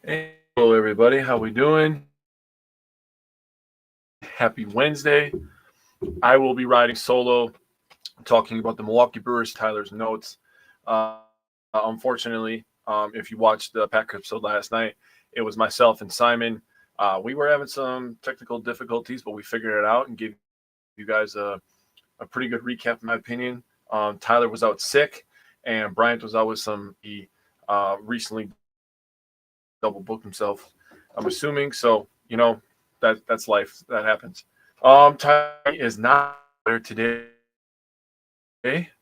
Hey, hello everybody. How we doing? Happy Wednesday. I will be riding solo, talking about the Milwaukee Brewers. Tyler's notes. Unfortunately, if you watched the Packer episode last night, it was myself and Simon. We were having some technical difficulties, but we figured it out and gave you guys a pretty good recap, in my opinion. Tyler was out sick, and Bryant was out with some. He recently double booked himself. I'm assuming so. That's life. That happens. Ty is not there today.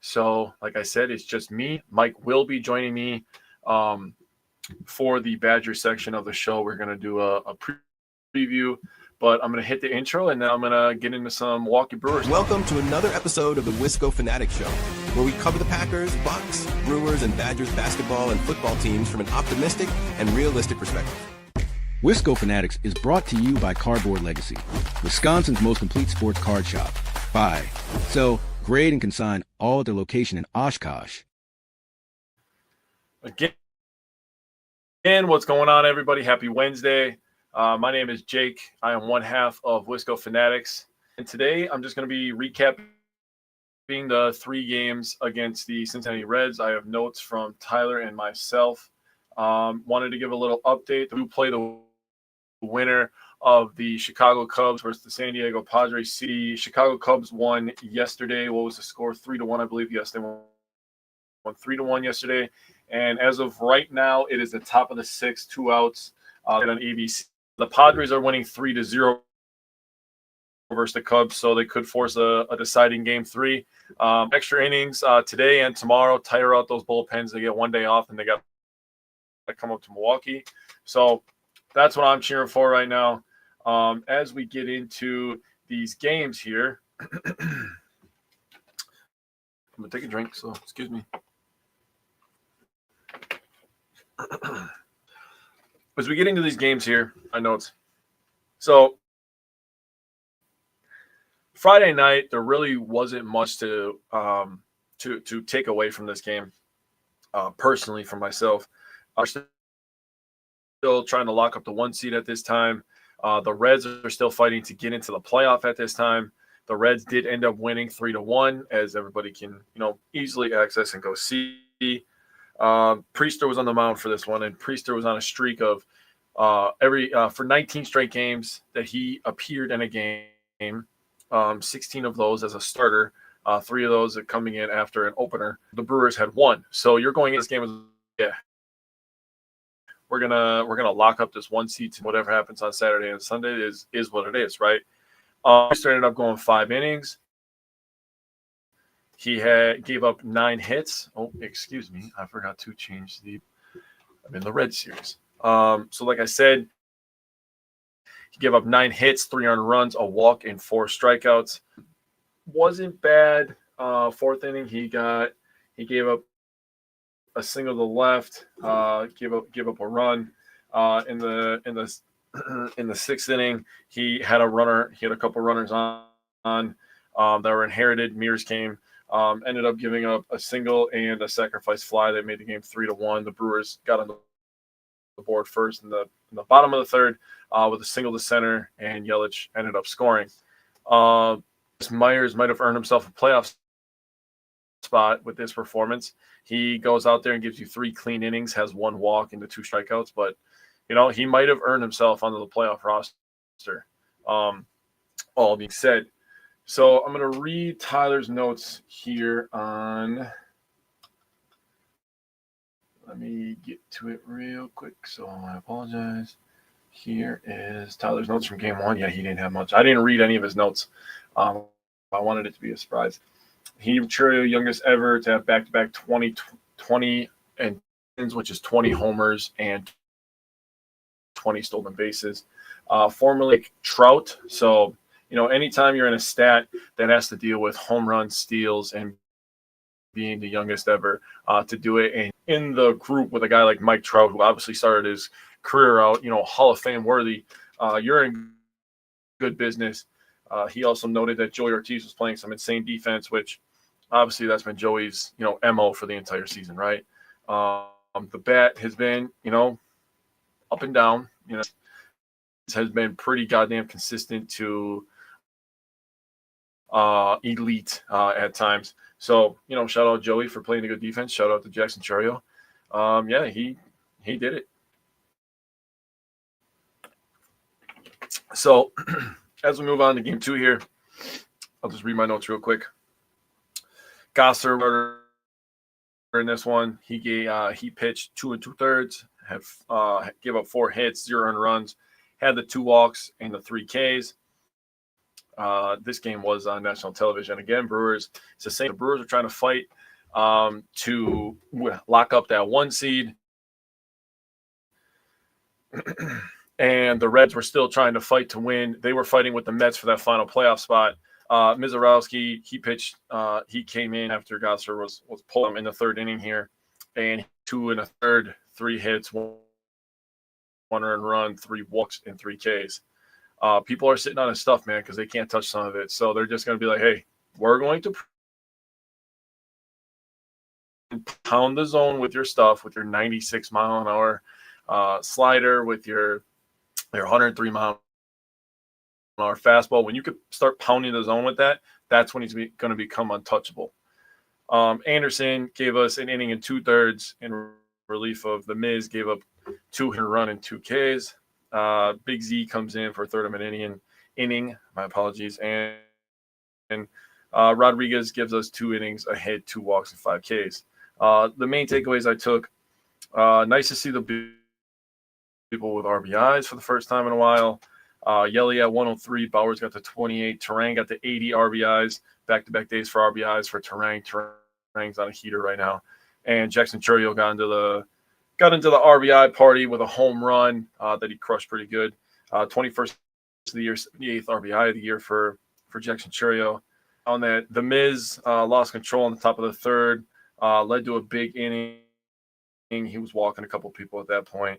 So, like I said, it's just me. Mike will be joining me for the Badger section of the show. We're going to do a preview, but I'm going to hit the intro and then I'm going to get into some Milwaukee Brewers. Welcome to another episode of the Wisco Fanatic Show, where we cover the Packers, Bucks, Brewers, and Badgers basketball and football teams from an optimistic and realistic perspective. Wisco Fanatics is brought to you by Cardboard Legacy, Wisconsin's most complete sports card shop. Buy, sell, grade, and consign all at their location in Oshkosh. Again, what's going on, everybody? Happy Wednesday. My name is Jake. I am one half of Wisco Fanatics. And today I'm just going to be recapping the 3 games against the Cincinnati Reds. I have notes from Tyler and myself. Wanted to give a little update. We play the winner of the Chicago Cubs versus the San Diego Padres. The Chicago Cubs won yesterday. What was the score? 3-1, I believe. Yes, they won 3-1 yesterday. And as of right now, it is the top of the 6th, 2 outs on ABC. The Padres are winning 3-0 versus the Cubs, so they could force a deciding game 3. Extra innings today and tomorrow. Tire out those bullpens. They get one day off, and they got to come up to Milwaukee. So that's what I'm cheering for right now. As we get into these games here, I'm going to take a drink, so excuse me. As we get into these games here, my notes. So Friday night, there really wasn't much to take away from this game. Personally, for myself, I'm still trying to lock up the 1 seed at this time. The Reds are still fighting to get into the playoff at this time. The Reds did end up winning 3-1, as everybody can easily access and go see. Priester was on the mound for this one, and Priester was on a streak of for 19 straight games that he appeared in a game. 16 of those as a starter, 3 of those are coming in after an opener. The Brewers had 1, so you're going in this game with we're gonna lock up this 1 seed to whatever happens on Saturday and Sunday is what it is, right? Priester ended up going 5 innings. He gave up 9 hits. Oh, excuse me, I forgot to change I'm in the Red series. So like I said, he gave up 9 hits, 3 earned runs, a walk, and 4 strikeouts. Wasn't bad. 4th inning, he gave up a single to the left, gave up a run. In the 6th inning, he had a runner. He had a couple runners on that were inherited. Mears came. Ended up giving up a single and a sacrifice fly that made the game 3-1. The Brewers got on the board first in the bottom of the 3rd with a single to center, and Yelich ended up scoring. Myers might have earned himself a playoff spot with this performance. He goes out there and gives you 3 clean innings, has 1 walk and 2 strikeouts, but he might have earned himself onto the playoff roster. All being said, so I'm going to read Tyler's notes here on. Let me get to it real quick. So I apologize. Here is Tyler's notes from game 1. Yeah, he didn't have much. I didn't read any of his notes. I wanted it to be a surprise. He Churro, youngest ever to have back-to-back 20 and which is 20 homers and 20 stolen bases. Formerly Trout. So, anytime you're in a stat that has to deal with home runs, steals, and being the youngest ever to do it, and in the group with a guy like Mike Trout, who obviously started his career out, Hall of Fame worthy, you're in good business. He also noted that Joey Ortiz was playing some insane defense, which obviously that's been Joey's, MO for the entire season, right? The bat has been, up and down. Has been pretty goddamn consistent to elite at times. So, shout out Joey for playing a good defense. Shout out to Jackson Churio. Yeah, he did it. So, as we move on to game 2 here, I'll just read my notes real quick. Gosser in this one, he pitched 2 2/3, gave up 4 hits, 0 earned runs, had the 2 walks and the 3 Ks. This game was on national television. Again, Brewers. It's the same. The Brewers are trying to fight to lock up that 1 seed. And the Reds were still trying to fight to win. They were fighting with the Mets for that final playoff spot. Mizorowski, he pitched. He came in after Gosser was pulled in the 3rd inning here, and 2 1/3, 3 hits, 1 earned run, 3 walks, and 3 Ks. People are sitting on his stuff, man, because they can't touch some of it. So they're just going to be like, hey, we're going to pound the zone with your stuff, with your 96-mile-an-hour slider, with your 103-mile-an-hour fastball. When you could start pounding the zone with that, that's when he's going to become untouchable. Anderson gave us an inning and 2/3 in relief of the Miz, gave up 2 hit and run and 2 Ks. Big Z comes in for a 3rd of an inning. My apologies. And Rodriguez gives us 2 innings, a hit, 2 walks, and 5 Ks. The main takeaways I took, nice to see the people with RBIs for the first time in a while. Yelly at 103, Bowers got to 28, Terang got to 80 RBIs, back-to-back days for RBIs for Terang. Terang's on a heater right now. And Jackson Churio got into the RBI party with a home run that he crushed pretty good. 21st of the year, 78th RBI of the year for Jackson Churio. On that, the Miz lost control on the top of the 3rd, led to a big inning. He was walking a couple people at that point.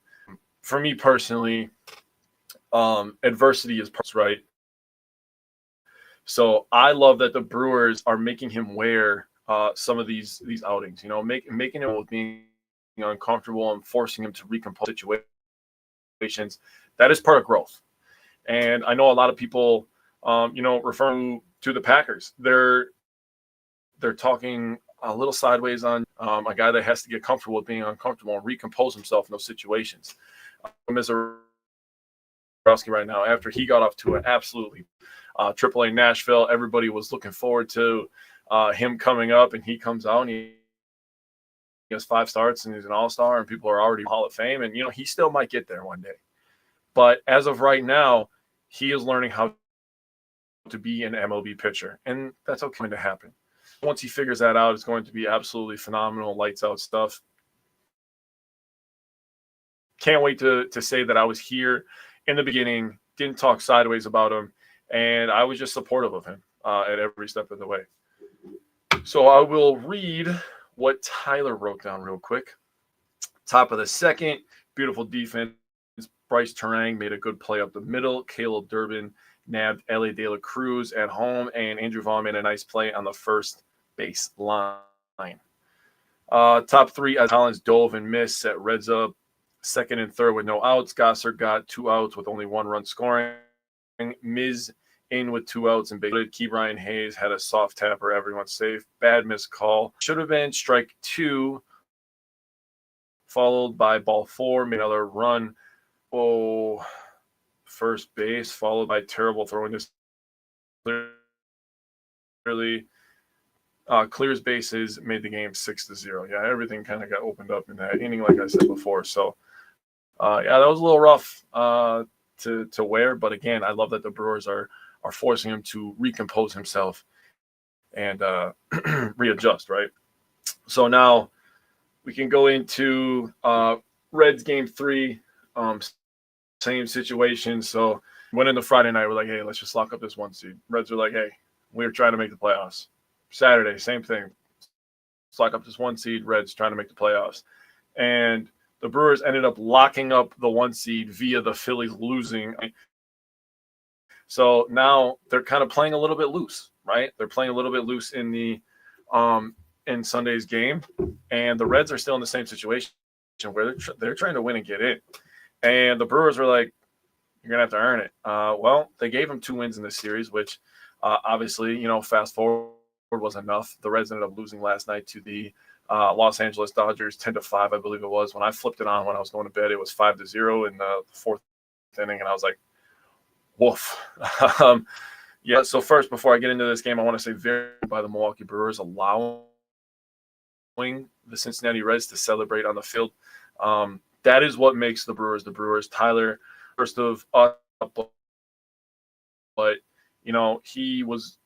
For me personally, adversity is parts, right? So I love that the Brewers are making him wear some of these outings, making him with being uncomfortable and forcing him to recompose situations. That is part of growth. And I know a lot of people, referring to the Packers, they're talking a little sideways on a guy that has to get comfortable with being uncomfortable and recompose himself in those situations. Mizorowski right now, after he got off to an absolutely AAA Nashville, everybody was looking forward to him coming up, and he comes out and he has 5 starts and he's an all-star, and people are already Hall of Fame, and he still might get there one day. But as of right now, he is learning how to be an MLB pitcher, and that's okay to happen. Once he figures that out, it's going to be absolutely phenomenal, lights out stuff. Can't wait to say that I was here in the beginning, didn't talk sideways about him, and I was just supportive of him at every step of the way. So I will read what Tyler wrote down real quick. Top of the 2nd, beautiful defense. Bryce Terang made a good play up the middle. Caleb Durbin nabbed Ellie De La Cruz at home, and Andrew Vaughn made a nice play on the first base line. Top 3, as Collins dove and missed, set Reds up 2nd and 3rd with no outs. Gosser got 2 outs with only 1 run scoring. Miz in with 2 outs and baited. Ke'Bryan Hayes had a soft tapper. Everyone's safe. Bad missed call. Should have been strike 2, followed by ball 4. Made another run. First base, followed by terrible throwing. This clearly clears bases, made the game 6-0. Yeah, everything kind of got opened up in that inning, like I said before. So, that was a little rough to wear. But again, I love that the Brewers are forcing him to recompose himself and readjust, right? So now we can go into Reds game 3. Same situation. So went into Friday night. We're like, hey, let's just lock up this 1 seed. Reds are like, hey, we're trying to make the playoffs. Saturday, same thing. Let's lock up this 1 seed. Reds trying to make the playoffs. And the Brewers ended up locking up the 1 seed via the Phillies losing. So now they're kind of playing a little bit loose, right? They're playing a little bit loose in the in Sunday's game, and the Reds are still in the same situation where they're trying to win and get in. And the Brewers were like, you're going to have to earn it. Well, they gave him 2 wins in this series, which obviously, fast forward was enough. The Reds ended up losing last night to the Los Angeles Dodgers 10-5, I believe it was. When I flipped it on when I was going to bed, it was 5-0 in the 4th inning, and I was like, woof. Yeah, so first, before I get into this game, I want to say very by the Milwaukee Brewers allowing the Cincinnati Reds to celebrate on the field. That is what makes the Brewers the Brewers. Tyler, first of us, but, he was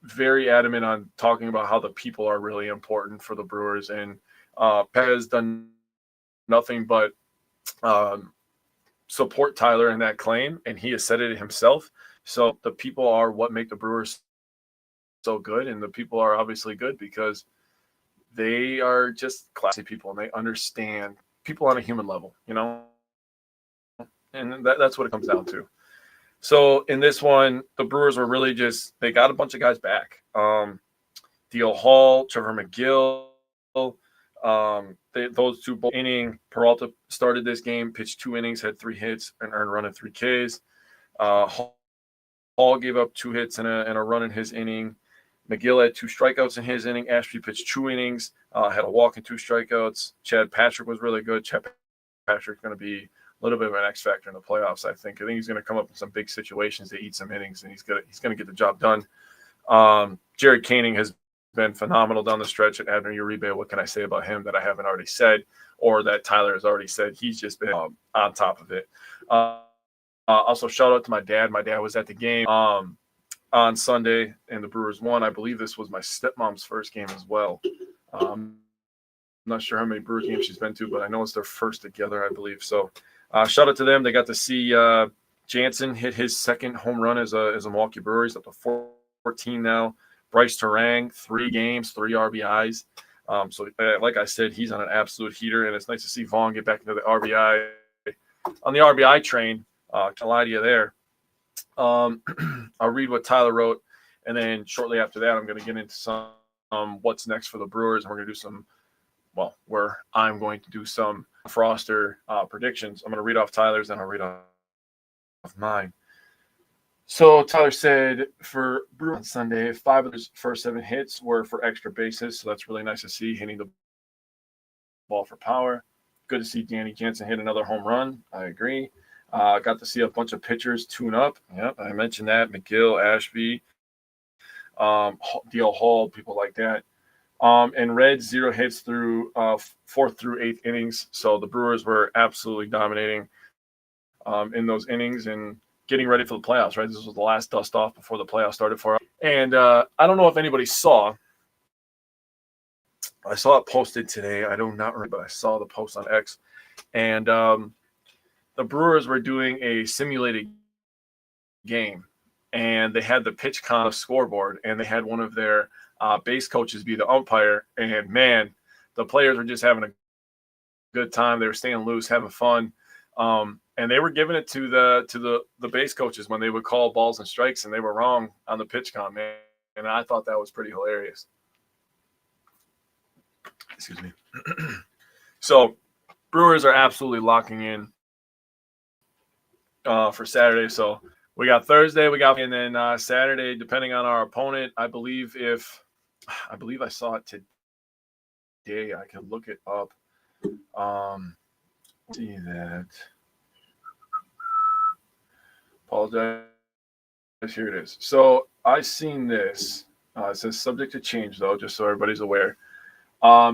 very adamant on talking about how the people are really important for the Brewers. And Pat has done nothing but support Tyler in that claim, and he has said it himself. So the people are what make the Brewers so good, and the people are obviously good because they are just classy people, and they understand people on a human level, and that's what it comes down to. So in this one, the Brewers were really they got a bunch of guys back. Theo Hall, Trevor McGill, those 2 inning. Peralta started this game, pitched 2 innings, had 3 hits, and earned run and 3 Ks. Hall gave up 2 hits and a run in his inning. McGill had 2 strikeouts in his inning. Ashby pitched 2 innings, had a walk and 2 strikeouts. Chad Patrick was really good. Chad Patrick's going to be a little bit of an X factor in the playoffs, I think. I think he's going to come up in some big situations to eat some innings, and he's going to get the job done. Jared Koenig has been phenomenal down the stretch at Abner Uribe. What can I say about him that I haven't already said or that Tyler has already said? He's just been on top of it. Also, shout out to my dad. My dad was at the game on Sunday, and the Brewers won. I believe this was my stepmom's first game as well. I'm not sure how many Brewers games she's been to, but I know it's their first together, I believe. So shout out to them. They got to see Jansen hit his 2nd home run as a Milwaukee Brewer. He's up to 14 now. Bryce Terang, 3 games, 3 RBIs. So like I said, he's on an absolute heater, and it's nice to see Vaughn get back into the RBI on the RBI train. Can't lie to you there. I'll read what Tyler wrote, and then shortly after that, I'm going to get into some what's next for the Brewers, and we're going to do some Froster predictions. I'm going to read off Tyler's, then I'll read off mine. So Tyler said for Brewers on Sunday, 5 of his first 7 hits were for extra bases, so that's really nice to see, hitting the ball for power. Good to see Danny Jansen hit another home run. I agree. Got to see a bunch of pitchers tune up. Yep, I mentioned that. McGill, Ashby, D.L. Hall, people like that. And Reds 0 hits through 4th through 8th innings. So the Brewers were absolutely dominating in those innings and getting ready for the playoffs, right? This was the last dust off before the playoffs started for us. And I don't know if anybody saw. I saw it posted today. I do not remember, but I saw the post on X. And the Brewers were doing a simulated game, and they had the pitch count scoreboard, and they had one of their base coaches be the umpire. And man, the players were just having a good time. They were staying loose, having fun, and they were giving it to the base coaches when they would call balls and strikes, and they were wrong on the pitch count, man. And I thought that was pretty hilarious. Excuse me. So Brewers are absolutely locking in for Saturday. So we got Thursday, and then Saturday, depending on our opponent. I believe I saw it today. I can look it up. See that. Apologize. Here it is. So I seen this. It says subject to change, though, just so everybody's aware.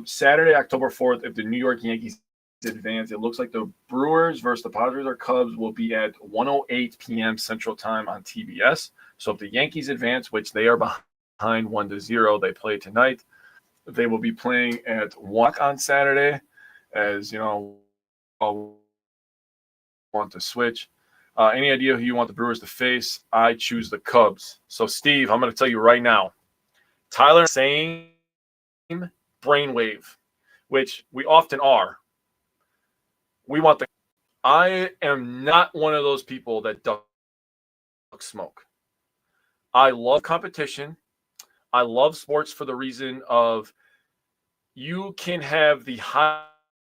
Saturday, October 4th, if the New York Yankees advance, it looks like the Brewers versus the Padres or Cubs will be at 1:08 p.m. Central Time on TBS. So if the Yankees advance, which they are behind 1-0, they play tonight. They will be playing at 1 on Saturday, as you know, I'll want to switch. Any idea who you want the Brewers to face? I choose the Cubs. So Steve, I'm going to tell you right now, Tyler, same brainwave, which we often are. We want the. I am not one of those people that duck smoke. I love competition. I love sports for the reason of you can have the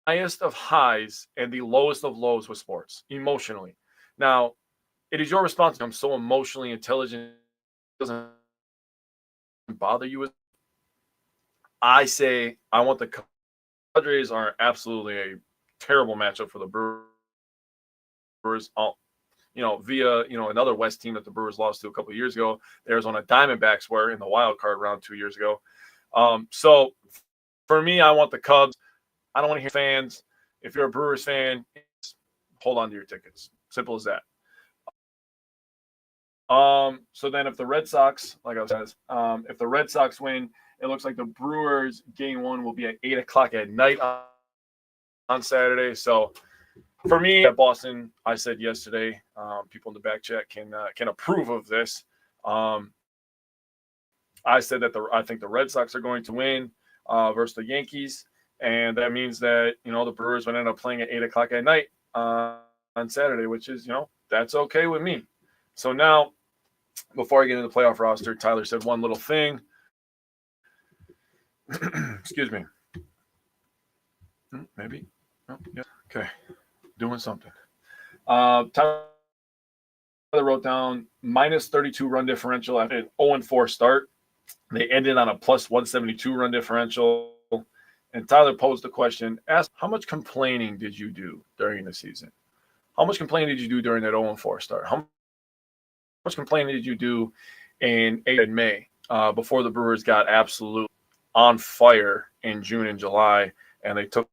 highest of highs and the lowest of lows with sports emotionally. Now, it is your responsibility. I'm so emotionally intelligent. It doesn't bother you. I say I want the Padres are absolutely a terrible matchup for the Brewers. Via another West team that the Brewers lost to a couple of years ago. The Arizona Diamondbacks were in the wild card round 2 years ago. So for me, I want the Cubs. I don't want to hear fans. If you're a Brewers fan, hold on to your tickets. Simple as that. So then if the Red Sox, like I said, if the Red Sox win, it looks like the Brewers game 1 will be at 8:00 at night on Saturday. So for me at Boston, I said yesterday, people in the back chat can approve of this. I said that I think the Red Sox are going to win versus the Yankees, and that means that the Brewers would end up playing at 8:00 at night on Saturday, which is that's okay with me. So now, before I get into the playoff roster, Tyler said one little thing. Excuse me. Maybe. Oh, yeah. Okay. Doing something. Tyler wrote down minus 32 run differential after an 0-4 start. They ended on a plus 172 run differential. And Tyler posed the question, asked, how much complaining did you do during the season? How much complaining did you do during that 0-4 start? How much complaining did you do in May before the Brewers got absolutely on fire in June and July, and they took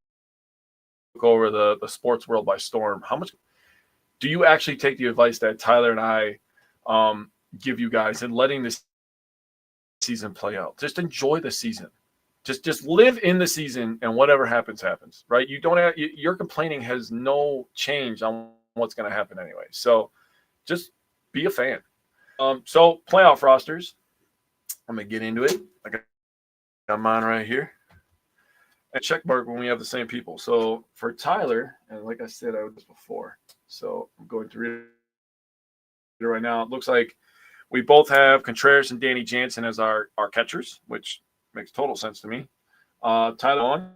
over the sports world by storm? How much do you actually take the advice that Tyler and I give you guys in letting this season play out? Just enjoy the season. Just live in the season, and whatever happens, happens. Right? You don't have, your complaining has no change on what's going to happen anyway. So just be a fan. So playoff rosters. I'm gonna get into it. I got mine right here. And check mark when we have the same people. So for Tyler, and like I said, I was before. So I'm going to read it right now. It looks like we both have Contreras and Danny Jansen as our catchers, which makes total sense to me. Tyler Vaughn.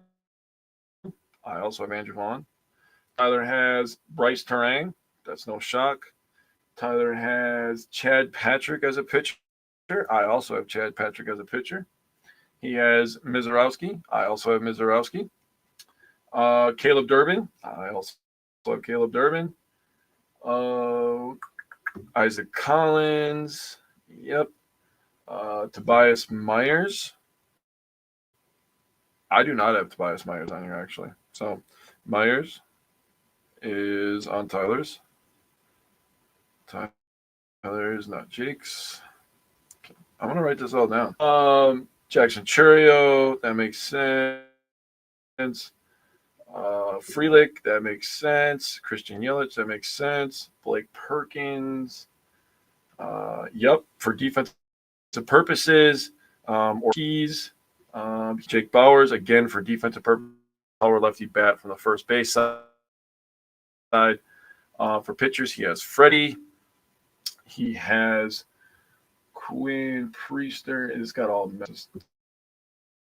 I also have Andrew Vaughn. Tyler has Bryce Terang. That's no shock. Tyler has Chad Patrick as a pitcher. I also have Chad Patrick as a pitcher. He has Mizorowski. I also have Mizorowski. Caleb Durbin. I also have Caleb Durbin. Isaac Collins. Yep. Tobias Myers. I do not have Tobias Myers on here, actually. So Myers is on Tyler's. Tyler is not Jake's. I'm going to write this all down. Jackson Churio, that makes sense. Freelick, that makes sense. Christian Yelich, that makes sense. Blake Perkins. Yep, for defensive purposes. Ortiz. Jake Bowers, again, for defensive purposes. Power lefty bat from the first base side. For pitchers, he has Freddie. He has Quinn Priester. It's got all messages.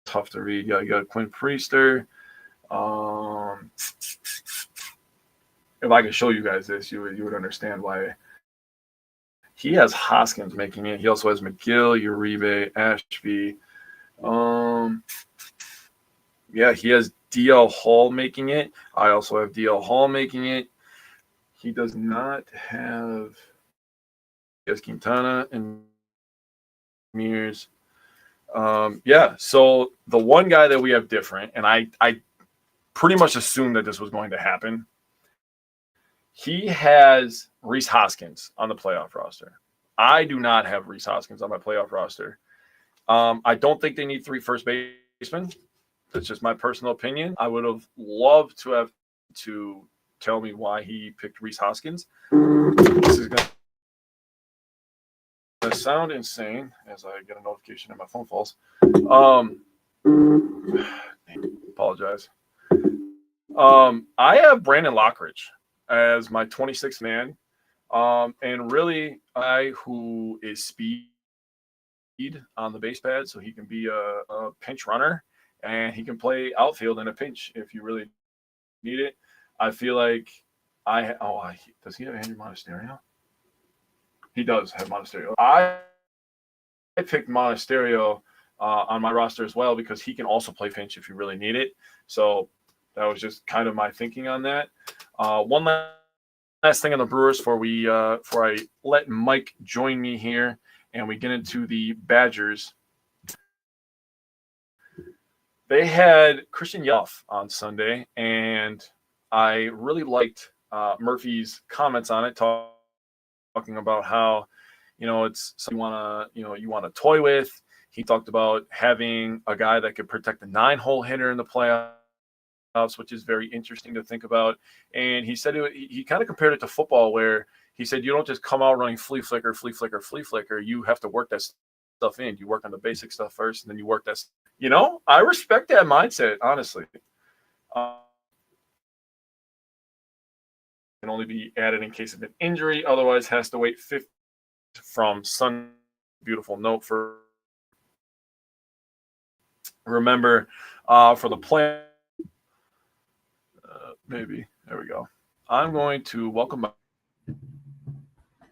Tough to read. Yeah, you got Quinn Priester. If I could show you guys this, you would understand why. He has Hoskins making it. He also has McGill, Uribe, Ashby. Yeah, he has DL Hall making it. I also have DL Hall making it. He does not have Quintana and Mears. Yeah, so the one guy that we have different, and I pretty much assumed that this was going to happen. He has Rhys Hoskins on the playoff roster. I do not have Rhys Hoskins on my playoff roster. I don't think they need 3 first basemen. That's just my personal opinion. I would have loved to have to tell me why he picked Rhys Hoskins. This is going to sound insane as I get a notification and my phone falls. Apologize. I have Brandon Lockridge as my 26th man. And really, who is speed on the base pad, so he can be a pinch runner, and he can play outfield in a pinch if you really need it. I feel like does he have Andrew Monasterio? He does have Monasterio. I picked Monasterio on my roster as well because he can also play pinch if you really need it. So that was just kind of my thinking on that. One last thing on the Brewers before I let Mike join me here and we get into the Badgers. They had Christian Yelich on Sunday, and I really liked Murphy's comments on it, talking about how, it's something you want to toy with. He talked about having a guy that could protect a 9-hole hitter in the playoffs, which is very interesting to think about. And he said he kind of compared it to football, where he said you don't just come out running flea flicker. You have to work that stuff in. You work on the basic stuff first, and then you work that. I respect that mindset, honestly. Can only be added in case of an injury. Otherwise, has to wait 50 from Sun. Beautiful note for remember for the play. Maybe there we go. I'm going to welcome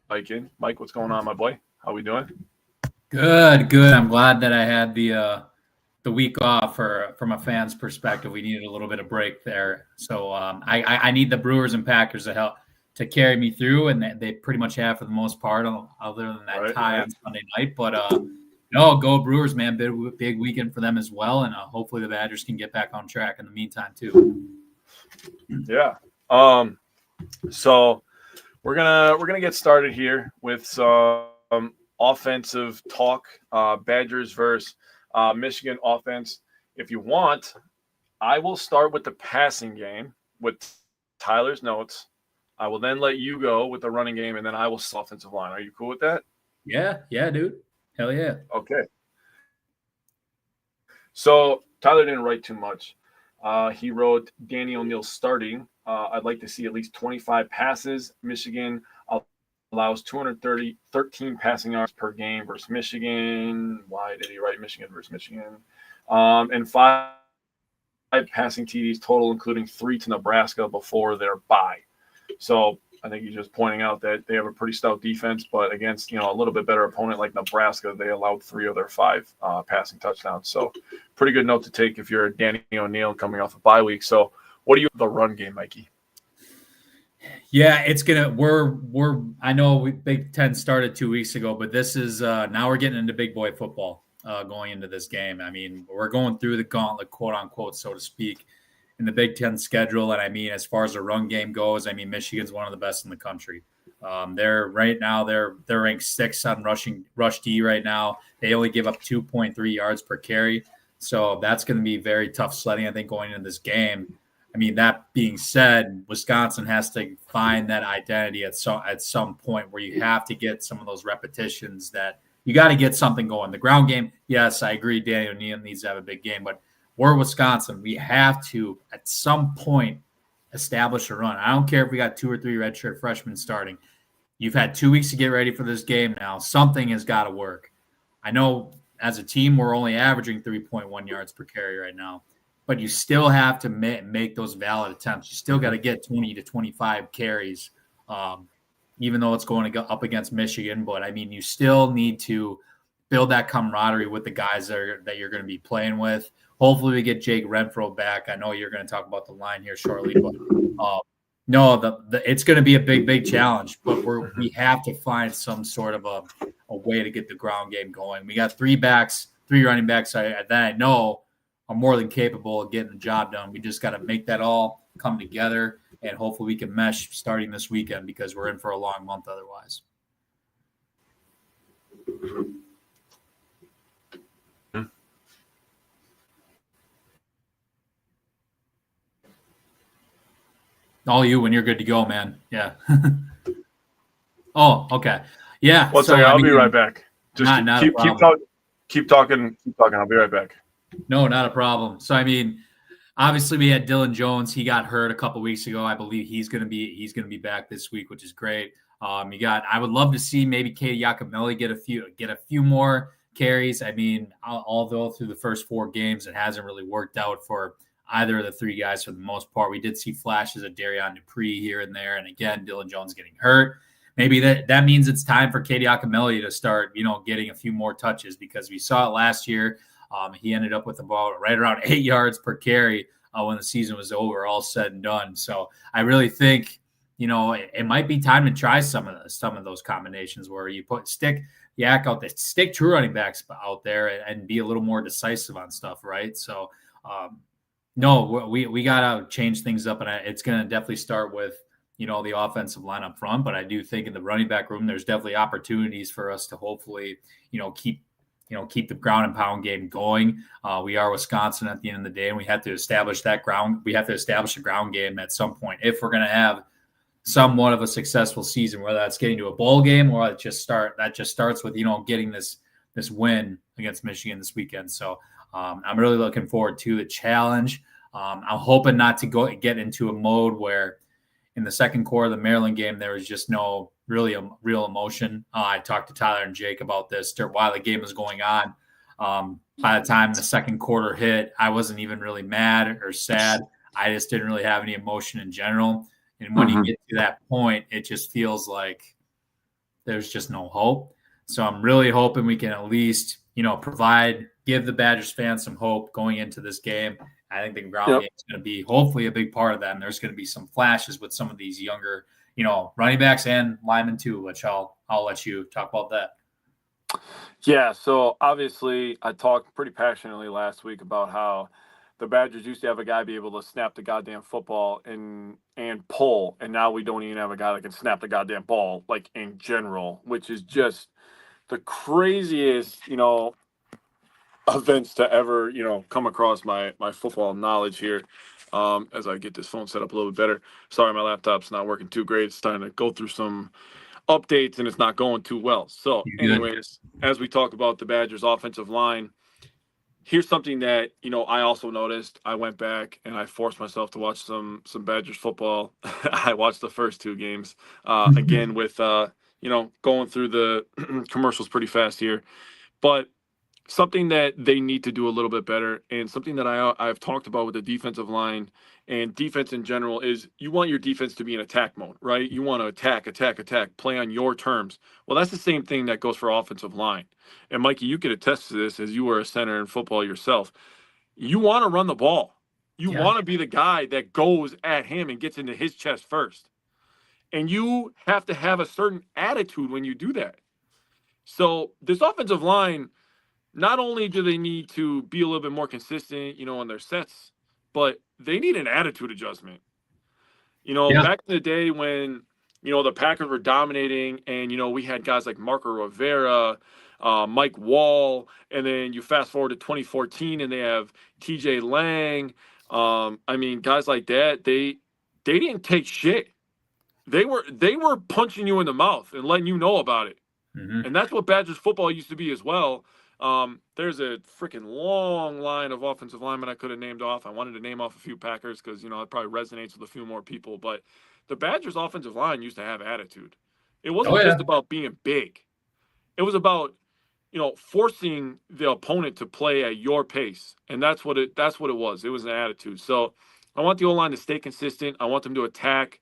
Mike in. Mike, what's going on, my boy? How we doing? Good. I'm glad that I had the week off from a fan's perspective. We needed a little bit of break there. So I need the Brewers and Packers to help to carry me through, and they pretty much have for the most part, other than that tie on Sunday night. But no, go Brewers, man. Big weekend for them as well, and hopefully the Badgers can get back on track in the meantime too. Yeah. So we're gonna get started here with some offensive talk. Badgers versus Michigan offense. If you want, I will start with the passing game with Tyler's notes. I will then let you go with the running game, and then I will offensive line. Are you cool with that? Yeah, dude. Hell yeah. Okay. So Tyler didn't write too much. He wrote Danny O'Neal starting. I'd like to see at least 25 passes. Michigan allows 213 passing yards per game versus Michigan. Why did he write Michigan versus Michigan? And 5 passing TDs total, including 3 to Nebraska before their bye. So I think he's just pointing out that they have a pretty stout defense, but against a little bit better opponent like Nebraska, they allowed 3 of their 5 passing touchdowns. So pretty good note to take if you're Danny O'Neal coming off a bye week. So what do you the run game, Mikey? Yeah, it's gonna. I know Big Ten started 2 weeks ago, but this is now we're getting into big boy football going into this game. I mean, we're going through the gauntlet, quote unquote, so to speak, in the Big Ten schedule. And I mean, as far as the run game goes, I mean, Michigan's one of the best in the country. They're ranked 6th on rush D right now. They only give up 2.3 yards per carry, so that's going to be very tough sledding, I think, going into this game. I mean, that being said, Wisconsin has to find that identity at some point where you have to get some of those repetitions that you got to get something going. The ground game, yes, I agree. Danny O'Neal needs to have a big game, but we're Wisconsin. We have to, at some point, establish a run. I don't care if we got 2 or 3 redshirt freshmen starting. You've had 2 weeks to get ready for this game now. Something has got to work. I know as a team, we're only averaging 3.1 yards per carry right now. But you still have to make those valid attempts. You still got to get 20 to 25 carries, even though it's going to go up against Michigan. But, I mean, you still need to build that camaraderie with the guys that you're going to be playing with. Hopefully we get Jake Renfro back. I know you're going to talk about the line here shortly. But, it's going to be a big challenge. But we have to find some sort of a way to get the ground game going. We got 3 running backs that I know are more than capable of getting the job done. We just got to make that all come together, and hopefully we can mesh starting this weekend because we're in for a long month otherwise. All you when you're good to go, man. Yeah. Oh, okay. Yeah. Well, I'll be right back. Just keep talking. I'll be right back. No, not a problem. So, I mean, obviously we had Dylan Jones. He got hurt a couple weeks ago. I believe he's going to be back this week, which is great. I would love to see maybe Katie Yacomelli get a few more carries. I mean, although through the first 4 games, it hasn't really worked out for either of the three guys for the most part. We did see flashes of Darion Dupree here and there. And again, Dylan Jones getting hurt. Maybe that means it's time for Katie Akamelia to start, getting a few more touches, because we saw it last year. He ended up with about right around 8 yards per carry when the season was over, all said and done. So I really think, it might be time to try some of those combinations where you stick Yak out there, stick true running backs out there, and be a little more decisive on stuff, right? So, no, we got to change things up, and it's going to definitely start with, the offensive line up front. But I do think in the running back room, there's definitely opportunities for us to hopefully, keep the ground and pound game going. We are Wisconsin at the end of the day, and we have to establish that ground. We have to establish a ground game at some point if we're going to have somewhat of a successful season, whether that's getting to a bowl game or that just starts with, getting this win against Michigan this weekend. So I'm really looking forward to the challenge. I'm hoping not to get into a mode where in the second quarter of the Maryland game, there was just no real emotion. I talked to Tyler and Jake about this while the game was going on. By the time the second quarter hit, I wasn't even really mad or sad. I just didn't really have any emotion in general. And when you get to that point, it just feels like there's just no hope. So I'm really hoping we can at least, give the Badgers fans some hope going into this game. I think the ground game is going to be hopefully a big part of that. And there's going to be some flashes with some of these younger, running backs and linemen too, which I'll let you talk about that. Yeah, so obviously I talked pretty passionately last week about how the Badgers used to have a guy be able to snap the goddamn football and pull, and now we don't even have a guy that can snap the goddamn ball, like, in general, which is just the craziest, events to ever, come across my football knowledge here. As I get this phone set up a little bit better. Sorry, my laptop's not working too great. It's starting to go through some updates, and it's not going too well. So, anyways, as we talk about the Badgers' offensive line, here's something that, I also noticed. I went back and I forced myself to watch some Badgers football. I watched the first two games, again, with, going through the commercials pretty fast here. But something that they need to do a little bit better, and something that I've talked about with the defensive line and defense in general, is you want your defense to be in attack mode, right? You want to attack, play on your terms. Well, that's the same thing that goes for offensive line. And Mikey, you could attest to this as you were a center in football yourself. You want to run the ball. You want to be the guy that goes at him and gets into his chest first. And you have to have a certain attitude when you do that. So this offensive line, not only do they need to be a little bit more consistent, in their sets, but they need an attitude adjustment. Back in the day when, the Packers were dominating and, we had guys like Marco Rivera, Mike Wall, and then you fast forward to 2014 and they have TJ Lang. Guys like that, they didn't take shit. They were punching you in the mouth and letting you know about it. And that's what Badgers football used to be as well. There's a freaking long line of offensive linemen I could have named off. I wanted to name off a few Packers because, it probably resonates with a few more people. But the Badgers offensive line used to have attitude. It wasn't just about being big. It was about, forcing the opponent to play at your pace. And that's what it was. It was an attitude. So I want the O-line to stay consistent. I want them to attack.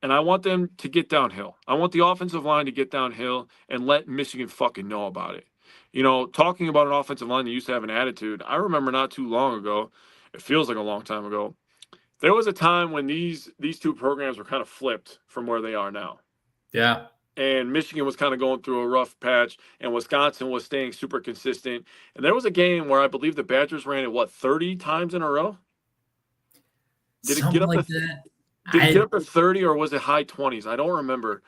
And I want them to get downhill. I want the offensive line to get downhill and let Michigan fucking know about it. Talking about an offensive line that used to have an attitude, I remember not too long ago, it feels like a long time ago, there was a time when these two programs were kind of flipped from where they are now. Yeah. And Michigan was kind of going through a rough patch, and Wisconsin was staying super consistent. And there was a game where I believe the Badgers ran it, 30 times in a row? Did it get up to 30, or was it high 20s? I don't remember.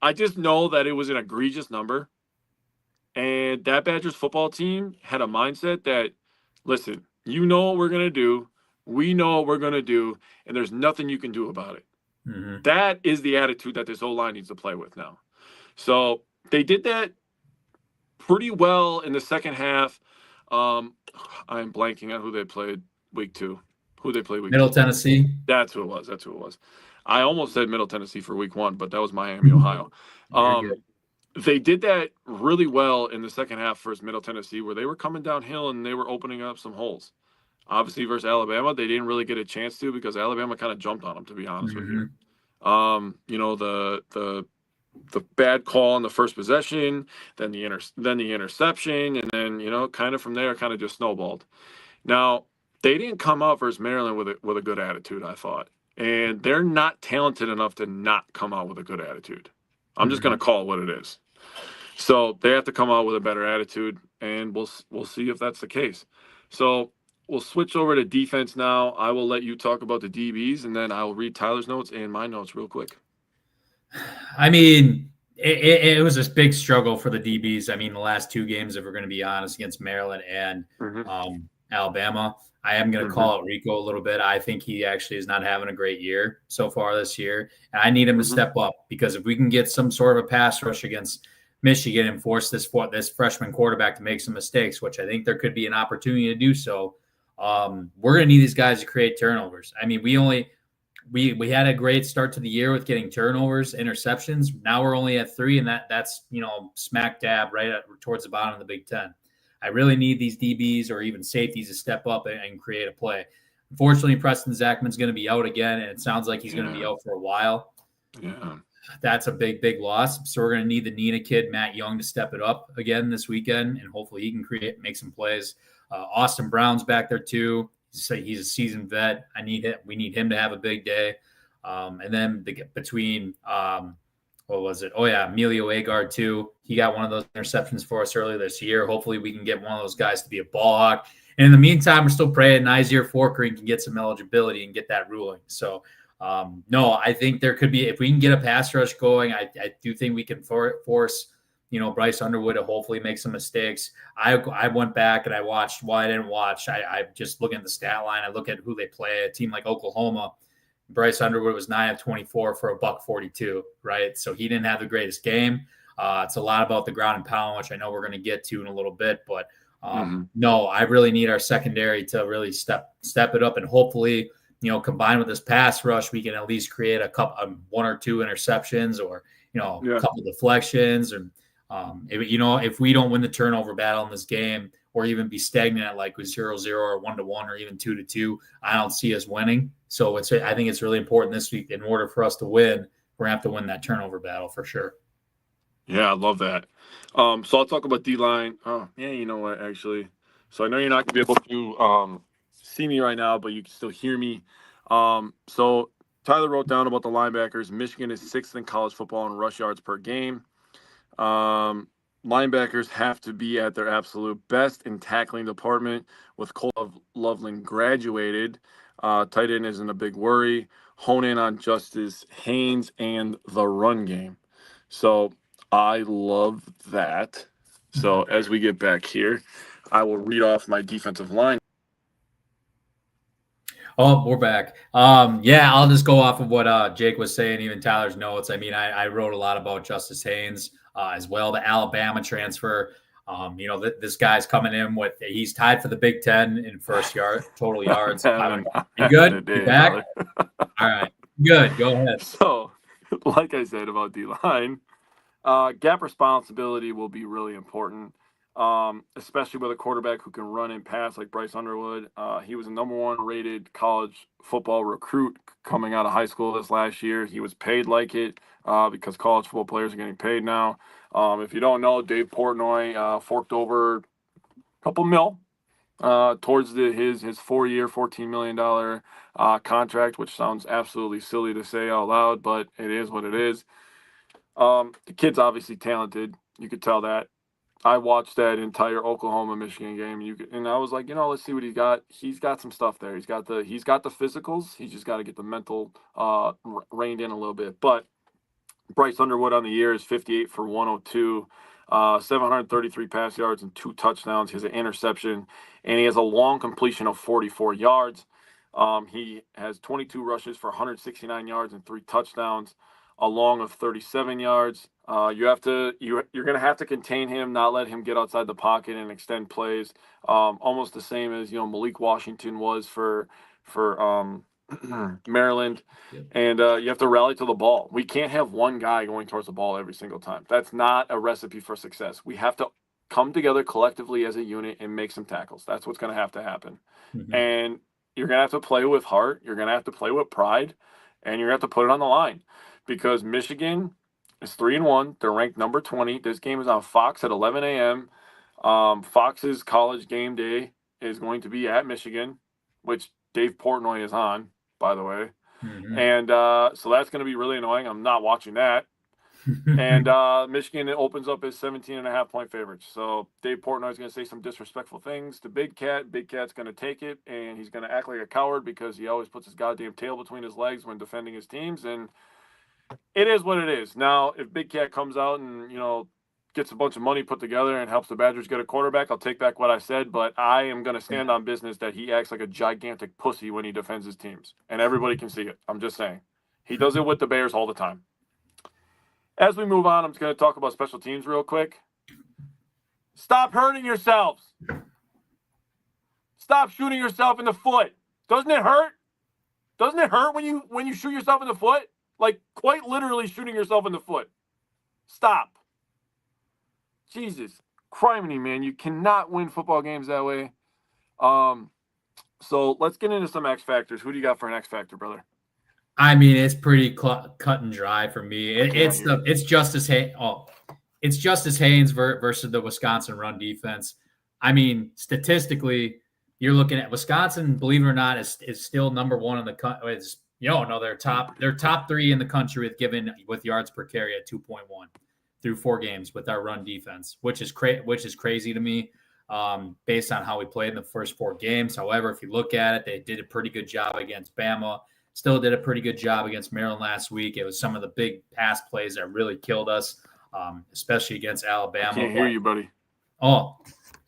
I just know that it was an egregious number. And that Badgers football team had a mindset that, listen, you know what we're going to do. We know what we're going to do, and there's nothing you can do about it. That is the attitude that this O-line needs to play with now. So they did that pretty well in the second half. I'm blanking on who they played week 2. Who they played week Middle 2? Tennessee. That's who it was. I almost said Middle Tennessee for week 1, but that was Miami, Ohio. They did that really well in the second half versus Middle Tennessee, where they were coming downhill and they were opening up some holes. Obviously, versus Alabama, they didn't really get a chance to because Alabama kind of jumped on them, to be honest with you. The bad call on the first possession, then the interception, and then kind of from there, kind of just snowballed. Now they didn't come out versus Maryland with a good attitude, I thought, and they're not talented enough to not come out with a good attitude. I'm just going to call it what it is. So they have to come out with a better attitude, and we'll see if that's the case. So we'll switch over to defense now. I will let you talk about the DBs, and then I'll read Tyler's notes and my notes real quick. I mean, it was a big struggle for the DBs. I mean, the last two games, if we're going to be honest, against Maryland and Alabama, I am going to call out Rico a little bit. I think he actually is not having a great year so far this year. And I need him to step up, because if we can get some sort of a pass rush against Michigan and force this freshman quarterback to make some mistakes, which I think there could be an opportunity to do so, we're going to need these guys to create turnovers. I mean, we had a great start to the year with getting turnovers, interceptions. Now we're only at 3, and that's smack dab right towards the bottom of the Big Ten. I really need these DBs or even safeties to step up and create a play. Unfortunately, Preston Zachman's going to be out again, and it sounds like he's going to be out for a while. Yeah. That's a big, big loss. So we're going to need the Nina kid, Matt Young, to step it up again this weekend, and hopefully he can make some plays. Austin Brown's back there too. He's a seasoned vet. We need him to have a big day. And then between what was it? Oh yeah, Emilio Agard too. He got one of those interceptions for us earlier this year. Hopefully we can get one of those guys to be a ball hawk. And in the meantime, we're still praying Nizier Forkering can get some eligibility and get that ruling. So no, I think there could be, if we can get a pass rush going, I do think we can force Bryce Underwood to hopefully make some mistakes. I went back and I watched. Well, I didn't watch. I just look at the stat line. I look at who they play. A team like Oklahoma, Bryce Underwood was 9 of 24 for $142, right? So he didn't have the greatest game. It's a lot about the ground and pound, which I know we're going to get to in a little bit. But no, I really need our secondary to really step it up, and hopefully, combined with this pass rush, we can at least create a couple, 1 or 2 interceptions, or a couple deflections, and if we don't win the turnover battle in this game, or even be stagnant at like 0-0 or 1-1 or even 2-2, I don't see us winning. So I think it's really important this week, in order for us to win, we're gonna have to win that turnover battle for sure. Yeah, I love that. So I'll talk about D-line. Oh, yeah, you know what, actually. So I know you're not gonna be able to see me right now, but you can still hear me. So Tyler wrote down about the linebackers. Michigan is 6th in college football in rush yards per game. Linebackers have to be at their absolute best in tackling department. With Cole Loveland graduated, tight end isn't a big worry. Hone in on Justice Haynes and the run game. So I love that. So as we get back here, I will read off my defensive line. Oh, we're back. Yeah, I'll just go off of what Jake was saying, even Tyler's notes. I mean, I wrote a lot about Justice Haynes as well, the Alabama transfer. This guy's coming in he's tied for the Big Ten in total yards. You good? You back? All right. Good. Go ahead. So, like I said about D-line, gap responsibility will be really important, especially with a quarterback who can run and pass like Bryce Underwood. He was a number 1 rated college football recruit coming out of high school this last year. He was paid like it because college football players are getting paid now. If you don't know, Dave Portnoy forked over a couple mil towards his 4-year, $14 million contract, which sounds absolutely silly to say out loud, but it is what it is. The kid's obviously talented. You could tell that. I watched that entire Oklahoma-Michigan game, and I was like, let's see what he's got. He's got some stuff there. He's got the physicals. He's just got to get the mental reined in a little bit. But Bryce Underwood on the year is 58 for 102, 733 pass yards and 2 touchdowns. He has an interception, and he has a long completion of 44 yards. He has 22 rushes for 169 yards and 3 touchdowns, a long of 37 yards. You're going to have to contain him, not let him get outside the pocket and extend plays. Almost the same as Malik Washington was for Maryland. Yep. And you have to rally to the ball. We can't have one guy going towards the ball every single time. That's not a recipe for success. We have to come together collectively as a unit and make some tackles. That's what's going to happen. Mm-hmm. And you're going to have to play with heart. You're going to have to play with pride. And you're going to have to put it on the line. Because Michigan is 3-1. They're ranked number 20. This game is on Fox at 11 a.m. Fox's college game day is going to be at Michigan, which Dave Portnoy is on, by the way. Mm-hmm. And so that's going to be really annoying. I'm not watching that. And Michigan opens up as 17.5-point favorites. So Dave Portnoy is going to say some disrespectful things to Big Cat. Big Cat's going to take it, and he's going to act like a coward because he always puts his goddamn tail between his legs when defending his teams. And it is what it is. Now, if Big Cat comes out and, gets a bunch of money put together and helps the Badgers get a quarterback, I'll take back what I said, but I am going to stand on business that he acts like a gigantic pussy when he defends his teams. And everybody can see it. I'm just saying. He does it with the Bears all the time. As we move on, I'm just going to talk about special teams real quick. Stop hurting yourselves. Stop shooting yourself in the foot. Doesn't it hurt? Doesn't it hurt when you shoot yourself in the foot? Like, quite literally shooting yourself in the foot. Stop. Jesus. Criminy, man. You cannot win football games that way. So let's get into some X factors. Who do you got for an X factor, brother? I mean, it's pretty cut and dry for me. It's Justice Haynes versus the Wisconsin run defense. I mean, statistically, you're looking at Wisconsin, believe it or not, is still number one in the country. They're top 3 in the country with yards per carry at 2.1 through 4 games with our run defense, which is crazy to me, based on how we played in the first 4 games. However, if you look at it, they did a pretty good job against Bama. Still did a pretty good job against Maryland last week. It was some of the big pass plays that really killed us, especially against Alabama. I can't hear you, buddy. Oh,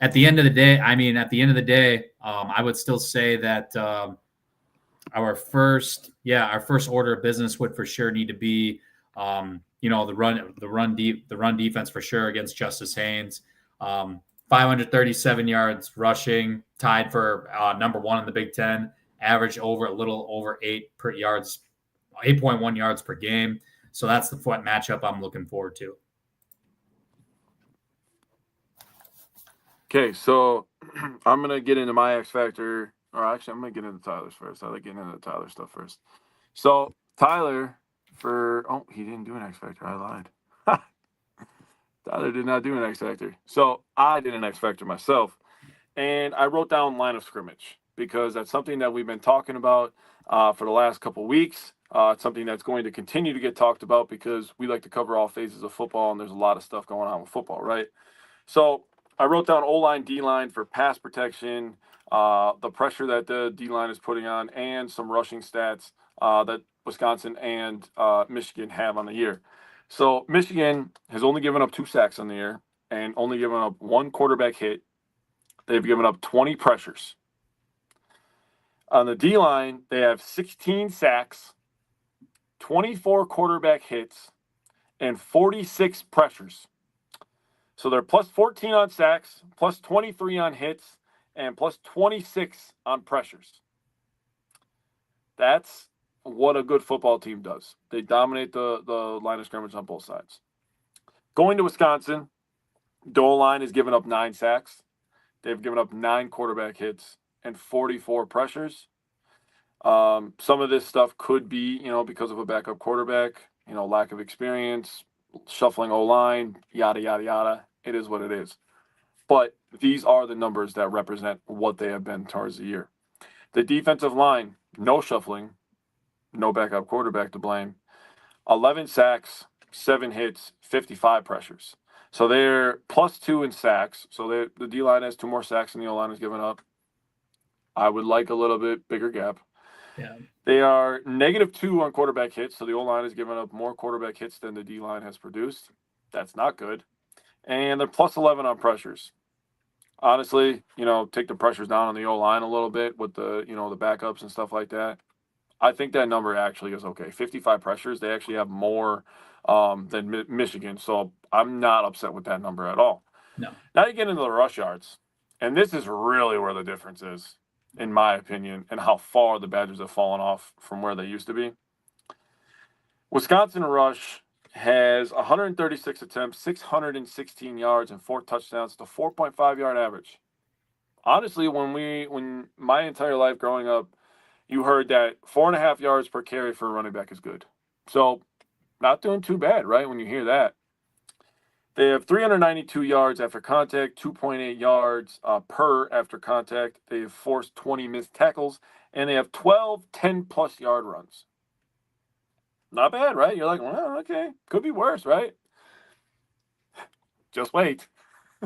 at the end of the day, I would still say that our first order of business would for sure need to be, the run defense for sure against Justice Haynes. 537 yards rushing, tied for number 1 in the Big Ten. Average a little over 8.1 yards per game. So that's the matchup I'm looking forward to. Okay, so I'm going to get into my X factor. Or actually, I'm going to get into Tyler's first. I like getting into Tyler's stuff first. So Tyler, he didn't do an X factor. I lied. Tyler did not do an X factor. So I did an X factor myself. And I wrote down line of scrimmage, because that's something that we've been talking about for the last couple weeks. It's something that's going to continue to get talked about because we like to cover all phases of football, and there's a lot of stuff going on with football, right? So I wrote down O-line, D-line for pass protection, the pressure that the D-line is putting on, and some rushing stats that Wisconsin and Michigan have on the year. So Michigan has only given up 2 sacks on the year and only given up 1 quarterback hit. They've given up 20 pressures. On the D-line, they have 16 sacks, 24 quarterback hits, and 46 pressures. So they're plus 14 on sacks, plus 23 on hits, and plus 26 on pressures. That's what a good football team does. They dominate the line of scrimmage on both sides. Going to Wisconsin, the O-line has given up 9 sacks. They've given up 9 quarterback hits and 44 pressures. Some of this stuff could be, because of a backup quarterback, lack of experience, shuffling O-line, yada, yada, yada. It is what it is. But these are the numbers that represent what they have been towards the year. The defensive line, no shuffling, no backup quarterback to blame. 11 sacks, 7 hits, 55 pressures. So they're plus 2 in sacks. So the D-line has 2 more sacks than the O-line has given up. I would like a little bit bigger gap. Yeah. They are -2 on quarterback hits. So the O-line has given up more quarterback hits than the D-line has produced. That's not good. And they're plus 11 on pressures. Honestly, take the pressures down on the O-line a little bit with the, the backups and stuff like that. I think that number actually is okay. 55 pressures. They actually have more than Michigan. So I'm not upset with that number at all. No. Now you get into the rush yards. And this is really where the difference is, in my opinion, and how far the Badgers have fallen off from where they used to be. Wisconsin rush has 136 attempts, 616 yards, and 4 touchdowns to 4.5-yard average. Honestly, when my entire life growing up, you heard that 4.5 yards per carry for a running back is good. So, not doing too bad, right, when you hear that. They have 392 yards after contact, 2.8 yards per after contact. They have forced 20 missed tackles, and they have 12 10-plus yard runs. Not bad, right? You're like, well, okay, could be worse, right? Just wait.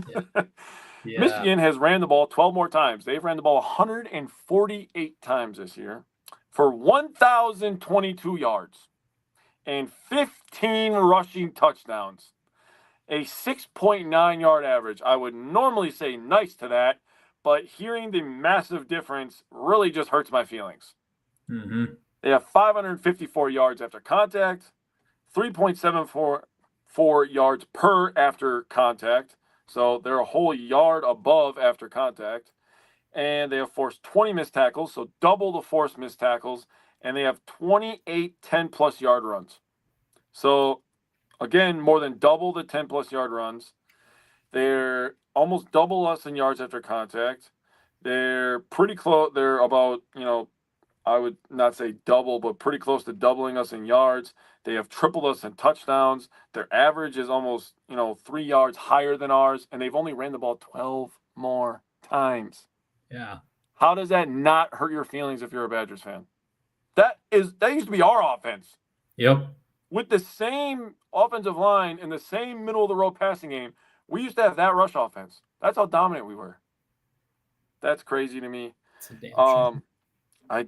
Yeah. Michigan has ran the ball 12 more times. They've ran the ball 148 times this year for 1,022 yards and 15 rushing touchdowns. A 6.9-yard average. I would normally say nice to that, but hearing the massive difference really just hurts my feelings. Mm-hmm. They have 554 yards after contact, 3.74 yards per after contact. So they're a whole yard above after contact. And they have forced 20 missed tackles, so double the forced missed tackles. And they have 28 10-plus yard runs. So, again, more than double the 10-plus yard runs. They're almost double us in yards after contact. They're pretty close. They're about, I would not say double, but pretty close to doubling us in yards. They have tripled us in touchdowns. Their average is almost, 3 yards higher than ours, and they've only ran the ball 12 more times. Yeah. How does that not hurt your feelings if you're a Badgers fan? That used to be our offense. Yep. With the same offensive line and the same middle of the road passing game, we used to have that rush offense. That's how dominant we were. That's crazy to me. It's a damn shame. I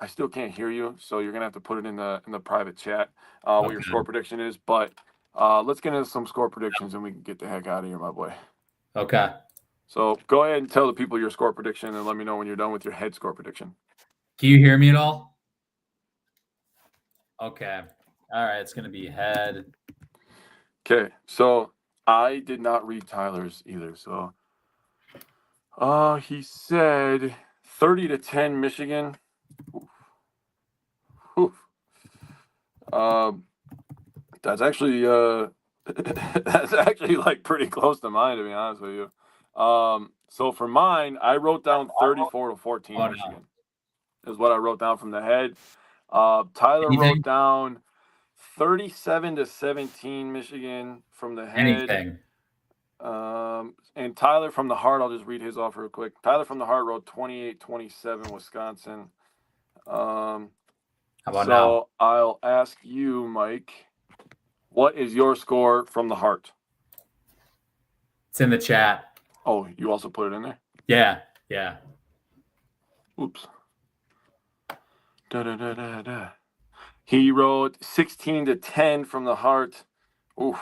still can't hear you, so you're gonna have to put it in the private chat what your score prediction is. But let's get into some score predictions and we can get the heck out of here, my boy. Okay. So go ahead and tell the people your score prediction and let me know when you're done with your head score prediction. Can you hear me at all? Okay. All right. It's gonna be head. Okay. So I did not read Tyler's either. So he said 30-10 Michigan. Oof. That's actually like pretty close to mine, to be honest with you. So for mine, I wrote down 34-14 Michigan is what I wrote down from the head. Tyler wrote down 37-17 Michigan from the head. Anything. And Tyler from the heart, I'll just read his off real quick. Tyler from the heart wrote 28-27 Wisconsin. How about now? I'll ask you, Mike, what is your score from the heart? It's in the chat. Oh, you also put it in there? Yeah. Yeah. Oops. He wrote 16-10 from the heart. Ooh,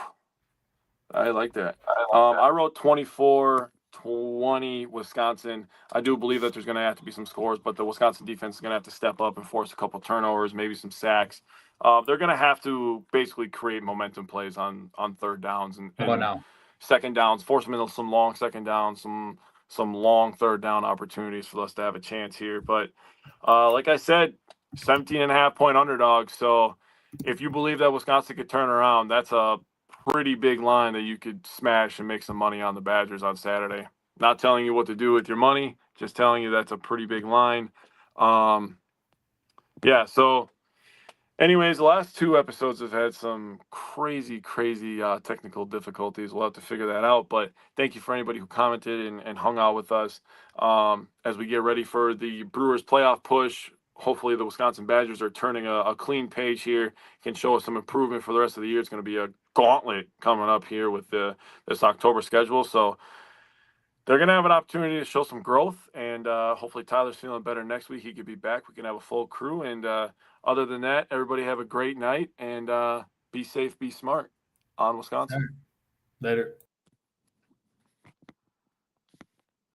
I like that. I wrote 24-20 Wisconsin. I do believe that there's going to have to be some scores, but the Wisconsin defense is going to have to step up and force a couple turnovers, maybe some sacks. They're going to have to basically create momentum plays on third downs and second downs, force them into some long second downs, some long third down opportunities for us to have a chance here. But like I said, 17.5-point underdog. So if you believe that Wisconsin could turn around, that's a pretty big line that you could smash and make some money on the Badgers on Saturday. Not telling you what to do with your money, just telling you that's a pretty big line. Yeah, so anyways, the last two episodes have had some crazy technical difficulties. We'll have to figure that out. But thank you for anybody who commented and hung out with us as we get ready for the Brewers playoff push. Hopefully the Wisconsin Badgers are turning a clean page here, can show us some improvement for the rest of the year. It's going to be a gauntlet coming up here with this October schedule. So they're going to have an opportunity to show some growth, and hopefully Tyler's feeling better next week. He could be back. We can have a full crew. And other than that, everybody have a great night, and be safe, be smart on Wisconsin. Later.